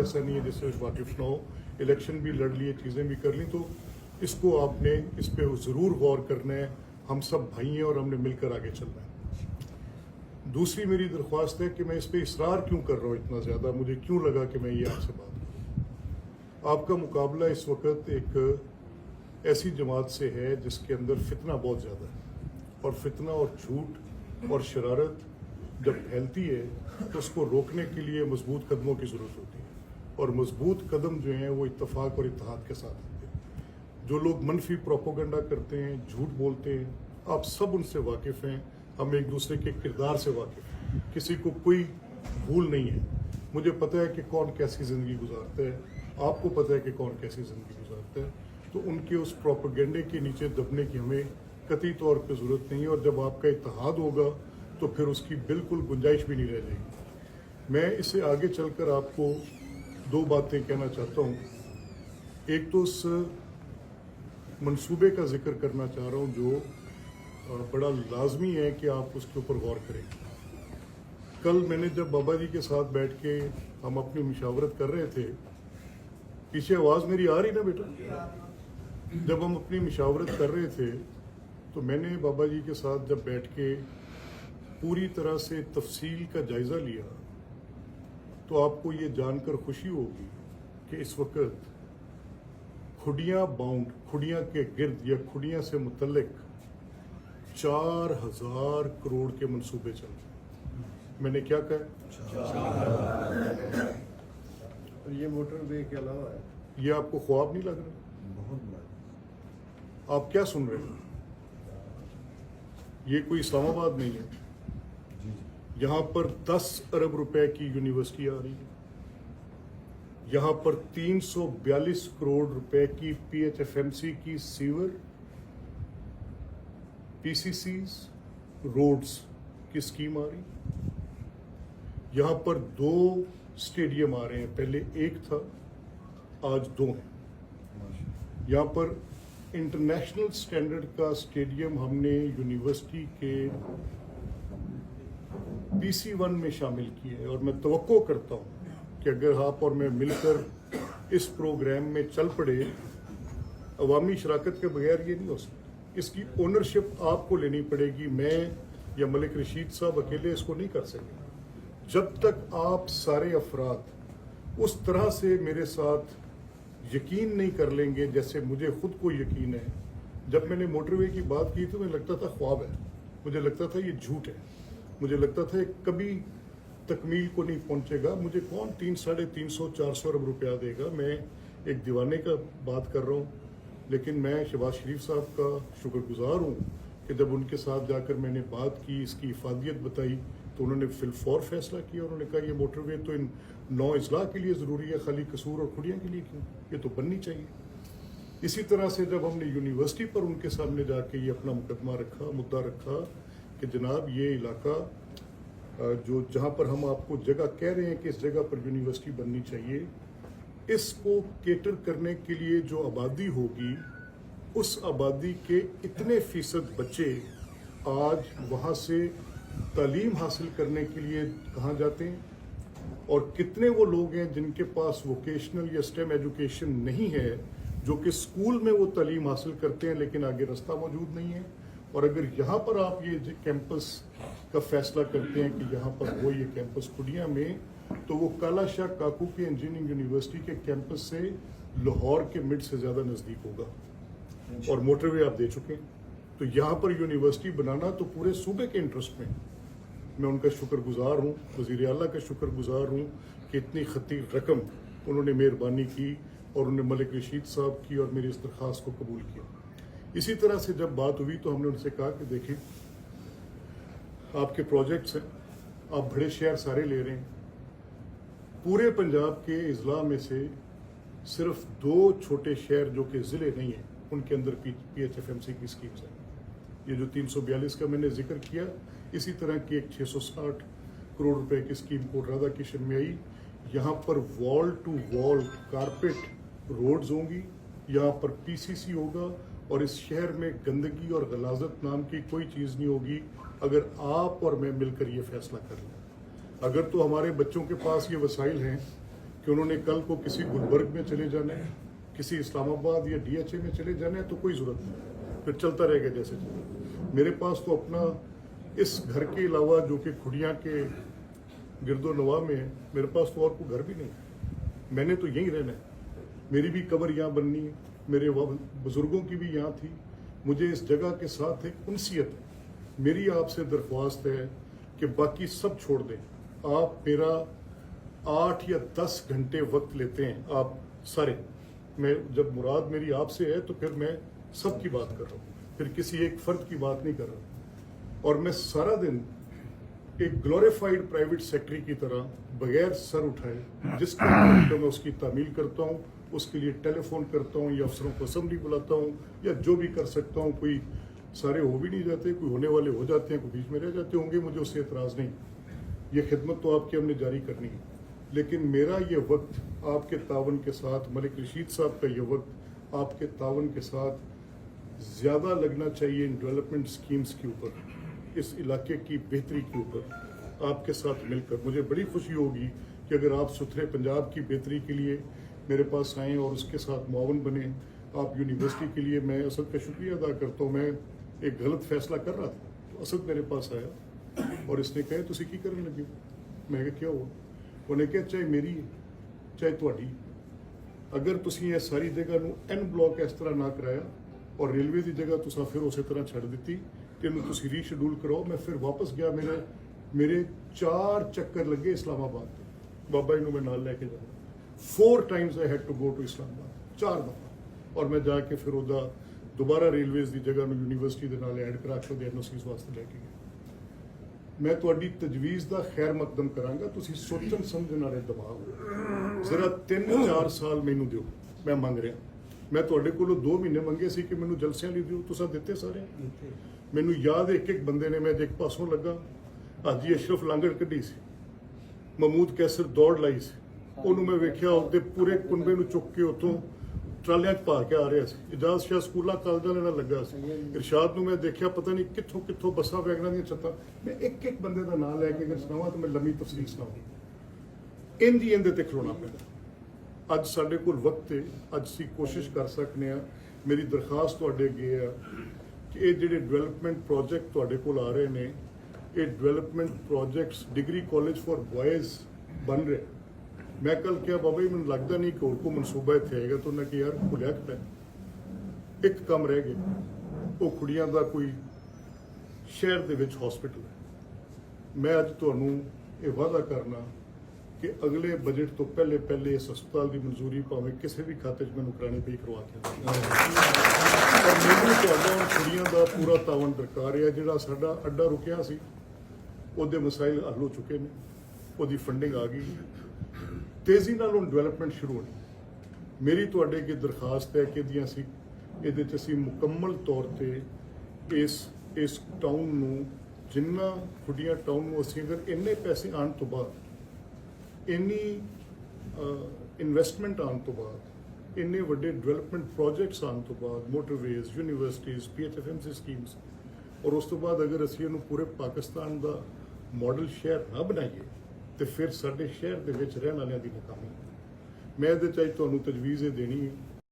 ऐसा नहीं है जिससे वाकिफ ना हो, इलेक्शन भी लड़ लिए, चीज़ें भी कर ली, तो इसको आपने इस पर ज़रूर गौर करना है। हम सब भाई हैं और हमने मिलकर आगे चलना है। दूसरी मेरी दरख्वास्त है कि मैं इस पर इसरार क्यों कर रहा हूँ इतना ज़्यादा, मुझे क्यों लगा कि मैं ये आपसे बात करूँ। आपका मुकाबला इस वक्त एक ऐसी जमात से है जिसके अंदर फितना बहुत ज़्यादा है, और फितना और झूठ और शरारत जब फैलती है तो उसको रोकने के लिए मजबूत कदमों की ज़रूरत होती है, और मजबूत कदम जो हैं वो इत्तफाक और इत्तेहाद के साथ होते हैं। जो लोग मनफी प्रोपोगंडा करते हैं, झूठ बोलते हैं, आप सब उनसे वाकिफ़ हैं। हम एक दूसरे के किरदार से वाकिफ़ हैं, किसी को कोई भूल नहीं है। मुझे पता है कि कौन कैसी ज़िंदगी गुजारता है, आपको पता है कि कौन कैसी ज़िंदगी गुजारता है, तो उनके उस प्रोपेगेंडे के नीचे दबने की हमें कतई तौर पर ज़रूरत नहीं है। और जब आपका इत्तेहाद होगा तो फिर उसकी बिल्कुल गुंजाइश भी नहीं रह जाएगी। मैं इससे आगे चलकर आपको दो बातें कहना चाहता हूँ। एक तो उस मंसूबे का जिक्र करना चाह रहा हूँ जो बड़ा लाजमी है कि आप उसके ऊपर गौर करें। कल मैंने जब बाबा जी के साथ बैठ के हम अपनी मुशावरत कर रहे थे, पीछे आवाज़ मेरी आ रही ना बेटा? जब हम अपनी मुशावरत कर रहे थे तो मैंने बाबा जी के साथ जब बैठ के पूरी तरह से तफसील का जायज़ा लिया, तो आपको ये जानकर खुशी होगी कि इस वक्त खुडियाँ बाउंड, खुडियाँ के गिर्द या खुडियाँ से मुतल्लिक 4000 करोड़ के मंसूबे चल रहे हैं। मैंने क्या कहा? और ये मोटरवे के अलावा है। ये आपको ख्वाब नहीं लग रहा? बहुत आप क्या सुन रहे हैं? ये कोई इस्लामाबाद नहीं है। यहाँ पर 10 अरब रुपए की यूनिवर्सिटी आ रही है। यहाँ पर 342 करोड़ रुपए की PHFMC की सीवर, PCCs, रोड्स की स्कीम आ रही। यहाँ पर 2 स्टेडियम आ रहे हैं, पहले एक था, आज 2 हैं। यहाँ पर इंटरनेशनल स्टैंडर्ड का स्टेडियम हमने यूनिवर्सिटी के PC1 में शामिल किया है, और मैं तवक्को करता हूँ कि अगर आप और मैं मिलकर इस प्रोग्राम में चल पड़े, अवामी शराकत के बगैर ये नहीं हो सकता। इसकी ओनरशिप आपको लेनी पड़ेगी। मैं या मलिक रशीद साहब अकेले इसको नहीं कर सकेंगे। जब तक आप सारे अफराद उस तरह से मेरे साथ यकीन नहीं कर लेंगे जैसे मुझे खुद को यकीन है। जब मैंने मोटरवे की बात की तो मुझे लगता था ख्वाब है, मुझे लगता था ये झूठ है, मुझे लगता था ये कभी तकमील को नहीं पहुंचेगा। मुझे कौन 300-350-400 अरब रुपया देगा? मैं एक दीवाने का बात कर रहा हूँ, लेकिन मैं शहबाज शरीफ साहब का शुक्रगुजार हूँ कि जब उनके साथ जाकर मैंने बात की, इसकी इफादियत बताई, तो उन्होंने फिलफौर फैसला किया। उन्होंने कहा ये मोटरवे तो इन 9 अजला के लिए ज़रूरी है, खाली कसूर और खुडियाँ के लिए क्यों? ये तो बननी चाहिए। इसी तरह से जब हमने यूनिवर्सिटी पर उनके सामने जाके ये अपना मुकदमा रखा, मुद्दा रखा कि जनाब ये इलाका जो जहाँ पर हम आपको जगह कह रहे हैं कि इस जगह पर यूनिवर्सिटी बननी चाहिए, इसको केटर करने के लिए जो आबादी होगी, उस आबादी के इतने फीसद बच्चे आज वहाँ से तालीम हासिल करने के लिए कहाँ जाते हैं, और कितने वो लोग हैं जिनके पास वोकेशनल या स्टेम एजुकेशन नहीं है, जो कि स्कूल में वो तालीम हासिल करते हैं लेकिन आगे रास्ता मौजूद नहीं है। और अगर यहाँ पर आप ये कैंपस का फैसला करते हैं कि यहाँ पर हो ये कैंपस खुडियाँ में, तो वो काला शाह काकू के इंजीनियरिंग यूनिवर्सिटी के कैंपस से लाहौर के मिड से ज़्यादा नज़दीक होगा, और मोटरवे आप दे चुके हैं। तो यहाँ पर यूनिवर्सिटी बनाना तो पूरे सूबे के इंटरेस्ट में। मैं उनका शुक्रगुजार हूँ, वज़ीर आला का शुक्रगुजार हूँ कि इतनी खतीर रकम उन्होंने मेहरबानी की और उन्होंने मलिक रशीद साहब की और मेरी इस दरख्वास्त को कबूल किया। इसी तरह से जब बात हुई तो हमने उनसे कहा कि देखिए आपके प्रोजेक्ट्स हैं, आप बड़े शहर सारे ले रहे हैं, पूरे पंजाब के अजला में से सिर्फ 2 छोटे शहर जो कि ज़िले नहीं हैं उनके अंदर PHFMC की स्कीम्स हैं। ये जो 342 का मैंने जिक्र किया, इसी तरह की एक 660 करोड़ रुपए की स्कीम कोट राधा किशन में आई। यहाँ पर wall to wall carpet roads होंगी, यहाँ पर PCC होगा, और इस शहर में गंदगी और गलाजत नाम की कोई चीज़ नहीं होगी अगर आप और मैं मिलकर ये फैसला कर लें। अगर तो हमारे बच्चों के पास ये वसाइल हैं कि उन्होंने कल को किसी गुलबर्ग में चले जाना है, किसी इस्लामाबाद या DHA में चले जाना है, तो कोई ज़रूरत नहीं, फिर चलता रहेगा जैसे चले। मेरे पास तो अपना इस घर के अलावा जो कि खुड़ियाँ के गिरदो नवा में है, मेरे पास तो और कोई घर भी नहीं है। मैंने तो यहीं रहना है, मेरी भी कब्र यहाँ बननी है, मेरे बुजुर्गों की भी यहाँ थी। मुझे इस जगह के साथ एक उनसियत है। मेरी आपसे दरख्वास्त है कि बाकी सब छोड़ दें। आप मेरा 8 या 10 घंटे वक्त लेते हैं आप सारे। मैं जब मुराद मेरी आपसे है तो फिर मैं सब की बात कर रहा हूँ, फिर किसी एक फर्द की बात नहीं कर रहा। और मैं सारा दिन एक ग्लोरीफाइड प्राइवेट सेक्रेटरी की तरह बगैर सर उठाए जिसका तो मैं उसकी तामील करता हूँ, उसके लिए टेलीफोन करता हूँ या अफसरों को असेंबली बुलाता हूँ या जो भी कर सकता हूँ। कोई सारे हो भी नहीं जाते, कोई होने वाले हो जाते हैं, कोई बीच में रह जाते होंगे, मुझे उससे एतराज़ नहीं। ये खिदमत तो आपकी हमने जारी करनी है, लेकिन मेरा ये वक्त आपके तावन के साथ, मलिक रशीद साहब का ये वक्त आपके तावन के साथ ज़्यादा लगना चाहिए इन डेवलपमेंट स्कीम्स के ऊपर, इस इलाके की बेहतरी के ऊपर आपके साथ मिलकर। मुझे बड़ी खुशी होगी कि अगर आप सुथरे पंजाब की बेहतरी के लिए मेरे पास आएँ और उसके साथ मुआवन बने। आप यूनिवर्सिटी के लिए, मैं असद का शुक्रिया अदा करता हूँ। मैं एक गलत फैसला कर रहा था तो असद मेरे पास आया और इसने कहा तुसी की करने लगे। मैं कहा क्या हुआ? उन्हें कहा चाहे मेरी चाहे तुहाडी, अगर तुसी ये सारी जगह नूं एन ब्लॉक इस तरह ना कराया और रेलवे की जगह तुसा फिर उस तरह छड़ दी तो इन्हूं तुसी रीशेड्यूल कराओ। मैं फिर वापस गया, मेरे 4 चक्कर लगे इस्लामाबाद के। बाबा जी नूं मैं नाल लैके जाना। 4 times I had to go to Islamabad, 4 दफा। और मैं जाके फिर ਉਹਦਾ दोबारा रेलवेज की जगह ਨੂੰ यूनिवर्सिटी ਦੇ ਨਾਲ ਐਡ ਕਰਾ ਕੇ ਉਹਦੇ NOCs ਵਾਸਤੇ ਲੈ ਕੇ ਗਿਆ। मैं ਤੁਹਾਡੀ ਤਜਵੀਜ਼ ਦਾ ਖੈਰ ਮਕਦਮ ਕਰਾਂਗਾ, ਤੁਸੀਂ ਸੋਚਣ ਸਮਝਣ ਵਾਲੇ ਦਿਮਾਗ ਜ਼ਰਾ 3-4 ਸਾਲ ਮੈਨੂੰ ਦਿਓ। ਮੈਂ ਮੰਗ ਰਿਹਾ, ਮੈਂ ਤੁਹਾਡੇ ਕੋਲੋਂ 2 ਮਹੀਨੇ ਮੰਗੇ ਸੀ ਕਿ ਮੈਨੂੰ ਜਲਸਿਆਂ ਲਈ ਦਿਓ, ਤੁਸੀਂ ਦਿੱਤੇ ਸਾਰੇ। ਮੈਨੂੰ ਯਾਦ ਇੱਕ ਇੱਕ ਬੰਦੇ ਨੇ, ਮੈਂ ਜੇ ਇੱਕ ਪਾਸੋਂ ਲੱਗਾ ਹਾਜੀ ਅਸ਼ਰਫ ਲਾਂਗੜ ਕੱਢੀ ਸੀ, ਮਹਿਮੂਦ ਕੈਸਰ ਦੌੜ ਲਾਈ ਸੀ, ਉਹਨੂੰ ਮੈਂ ਵੇਖਿਆ ਉਹਦੇ ਪੂਰੇ ਕੁੰਬੇ ਨੂੰ ਚੁੱਕ ਕੇ ਉੱਥੋਂ ਟਰਾਲਿਆਂ 'ਚ ਭਾ ਕੇ ਆ ਰਿਹਾ ਸੀ। ਇਜਾਜ਼ ਸ਼ਾਹ ਸਕੂਲਾਂ ਕਾਲਜਾਂ ਨਾਲ ਲੱਗਾ ਸੀ। ਇਰਸ਼ਾਦ ਨੂੰ ਮੈਂ ਦੇਖਿਆ ਪਤਾ ਨਹੀਂ ਕਿੱਥੋਂ ਕਿੱਥੋਂ ਬੱਸਾਂ ਵੈਗਨਾਂ ਦੀਆਂ ਛੱਤਾਂ। ਮੈਂ ਇੱਕ ਇੱਕ ਬੰਦੇ ਦਾ ਨਾਂ ਲੈ ਕੇ ਅਗਰ ਸੁਣਾਵਾਂ ਤਾਂ ਮੈਂ ਲੰਮੀ ਤਫਸੀਲ ਸੁਣਾਵਾਂਗੀ। ਇੰਜ ਹੀ ਇਹਦੇ ਤੇ ਖਲੋਣਾ ਪੈਂਦਾ। ਅੱਜ ਸਾਡੇ ਕੋਲ ਵਕਤ ਹੈ, ਅੱਜ ਅਸੀਂ ਕੋਸ਼ਿਸ਼ ਕਰ ਸਕਦੇ ਹਾਂ। ਮੇਰੀ ਦਰਖਾਸਤ ਤੁਹਾਡੇ ਅੱਗੇ ਆ ਕਿ ਇਹ ਜਿਹੜੇ ਡਿਵੈਲਪਮੈਂਟ ਪ੍ਰੋਜੈਕਟ ਤੁਹਾਡੇ ਕੋਲ ਆ ਰਹੇ ਨੇ, ਇਹ development projects degree college for ਬॉयਜ਼ ਬਣ ਰਹੇ। मैं कल क्या बाबा जी मैंने लगता नहीं कि और को मनसूबा इतने आएगा, तो उन्हें कि यार भुलिया कि एक काम रह गया, वो कुड़ियां का कोई शहर दे विच हॉस्पिटल है। मैं अज तुहानू ये वादा करना कि अगले बजट तो पहले पहले इस हस्पताल की मंजूरी भावें किसी भी खाते मैंने करानी पई करवा के और मैनूं तुहाडा कुड़ियां का पूरा तावन दरकार है। जिहड़ा साडा अड्डा रुकिया सी ਉਹਦੇ मसाइल हल हो चुके हैं, ਉਹਦੀ फंडिंग आ गई, तेजी नाल हुण डिवेलपमेंट शुरू होनी। मेरी तुहाडे अगे दरखास्त है कि ਇਹਦੇ 'ਚ ਅਸੀਂ ਮੁਕੰਮਲ ਤੌਰ ਤੇ ਇਸ ਟਾਊਨ ਨੂੰ, ਜਿੰਨਾ ਖੁੱਡੀਆਂ ਟਾਊਨ ਨੂੰ ਅਸੀਂ ਅਗਰ ਇੰਨੇ ਪੈਸੇ ਆਉਣ ਤੋਂ ਬਾਅਦ, ਇੰਨੀ ਇਨਵੈਸਟਮੈਂਟ ਆਉਣ ਤੋਂ ਬਾਅਦ, ਇੰਨੇ ਵੱਡੇ ਡਿਵੈਲਪਮੈਂਟ ਪ੍ਰੋਜੈਕਟਸ ਆਉਣ ਤੋਂ ਬਾਅਦ, ਮੋਟਰਵੇਜ਼, ਯੂਨੀਵਰਸਿਟੀਜ਼, PHFMC ਸਕੀਮਸ, ਔਰ ਉਸ ਤੋਂ ਬਾਅਦ ਅਗਰ ਅਸੀਂ ਇਹਨੂੰ ਪੂਰੇ ਪਾਕਿਸਤਾਨ ਦਾ ਮਾਡਲ ਸ਼ਹਿਰ ਨਾ ਬਣਾਈਏ ਤੇ ਫਿਰ ਸਾਡੇ ਸ਼ਹਿਰ ਦੇ ਵਿੱਚ ਰਹਿਣ ਵਾਲਿਆਂ ਦੀ ਨਾਕਾਮੀ। ਮੈਂ ਇਹਦੇ 'ਚ ਤੁਹਾਨੂੰ ਤਜਵੀਜ਼ ਇਹ ਦੇਣੀ ਹੈ